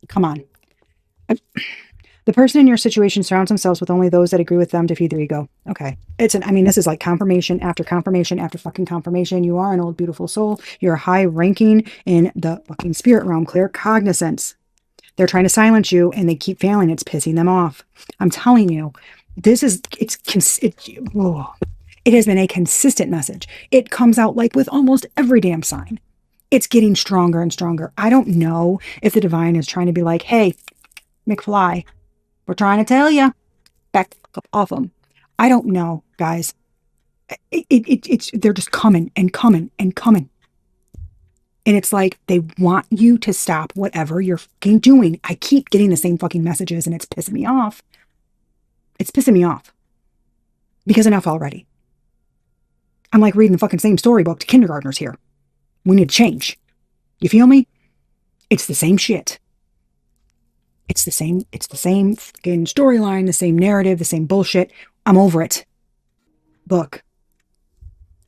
Come on. The person in your situation surrounds themselves with only those that agree with them to feed their ego. Okay. This is like confirmation after fucking confirmation. You are an old, beautiful soul. You're high ranking in the fucking spirit realm. Clear cognizance. They're trying to silence you and they keep failing. It's pissing them off. I'm telling you, it has been a consistent message. It comes out like with almost every damn sign. It's getting stronger and stronger. I don't know if the divine is trying to be like, hey, McFly, we're trying to tell you, back off them. I don't know, guys. They're just coming and coming and coming. And it's like they want you to stop whatever you're fucking doing. I keep getting the same fucking messages and it's pissing me off. It's pissing me off. Because enough already. I'm like reading the fucking same storybook to kindergartners here. We need to change. You feel me? It's the same shit. It's the same fucking storyline, the same narrative, the same bullshit. I'm over it. Look,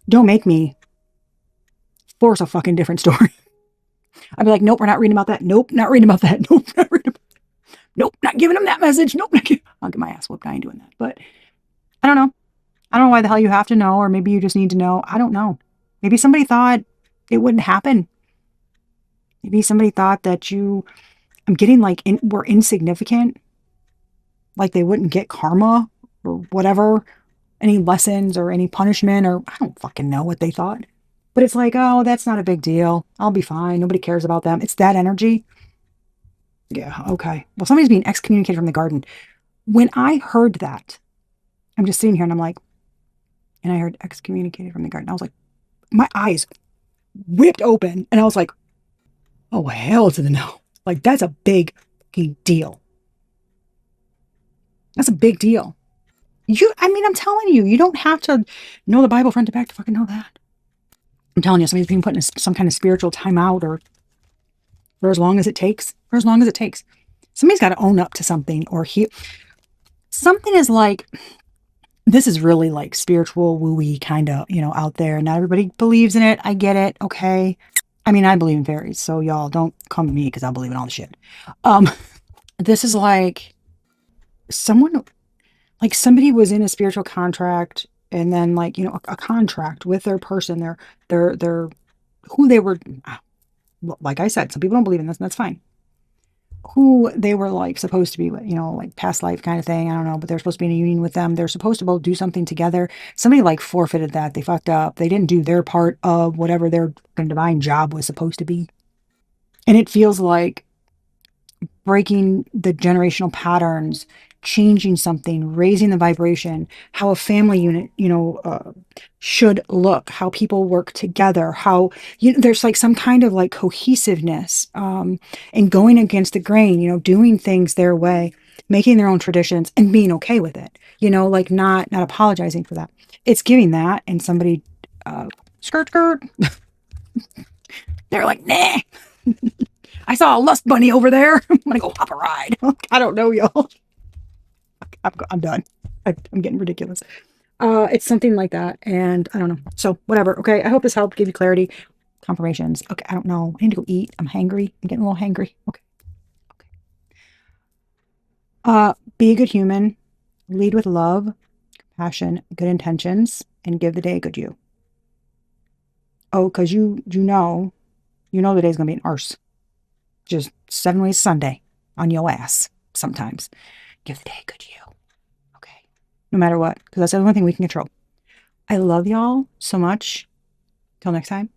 don't make me force a fucking different story. I'd be like, nope, we're not reading about that. Nope, not reading about that. Nope, not reading about that. Nope, not giving them that message. Nope, I'll get my ass whooped. I ain't doing that. But I don't know. I don't know why the hell you have to know, or maybe you just need to know. I don't know. Maybe somebody thought it wouldn't happen. Maybe somebody thought that I'm getting like, we're insignificant. Like they wouldn't get karma or whatever, any lessons or any punishment, or I don't fucking know what they thought. But it's like, oh, that's not a big deal. I'll be fine. Nobody cares about them. It's that energy. Yeah, okay. Well, somebody's being excommunicated from the garden. When I heard that, I'm just sitting here and I'm like, and I heard excommunicated from the garden. I was like, my eyes whipped open and I was like, oh, hell to the no. Like, that's a big deal. That's a big deal. I'm telling you, you don't have to know the Bible front to back to fucking know that. I'm telling you, somebody's being put in some kind of spiritual timeout or for as long as it takes. For as long as it takes. Somebody's got to own up to something or something is like, this is really like spiritual woo-y kind of, out there. Not everybody believes in it. I get it. Okay. I believe in fairies. So y'all don't come to me because I believe in all the shit. This is like somebody was in a spiritual contract and then like, a contract with their person, their who they were, like I said, some people don't believe in this and that's fine. Who they were like supposed to be with, like past life kind of thing. I don't know, but they're supposed to be in a union with them. They're supposed to both do something together. Somebody like forfeited that. They fucked up. They didn't do their part of whatever their divine job was supposed to be. And it feels like breaking the generational patterns, changing something, raising the vibration, how a family unit, should look, how people work together, how there's like some kind of like cohesiveness, and going against the grain, doing things their way, making their own traditions and being okay with it, like not apologizing for that. It's giving that and somebody, skirt. They're like, nah. I saw a lust bunny over there. I'm going to go hop a ride. I don't know, y'all. I'm done. I'm getting ridiculous. It's something like that. And I don't know. So whatever. Okay. I hope this helped give you clarity. Confirmations. Okay. I don't know. I need to go eat. I'm hangry. I'm getting a little hangry. Okay. Be a good human. Lead with love, compassion, good intentions, and give the day a good you. Oh, because you know the day's going to be an arse. Just 7 ways Sunday on your ass sometimes. Give the day a good you. Okay. No matter what, because that's the only thing we can control. I love y'all so much. Till next time.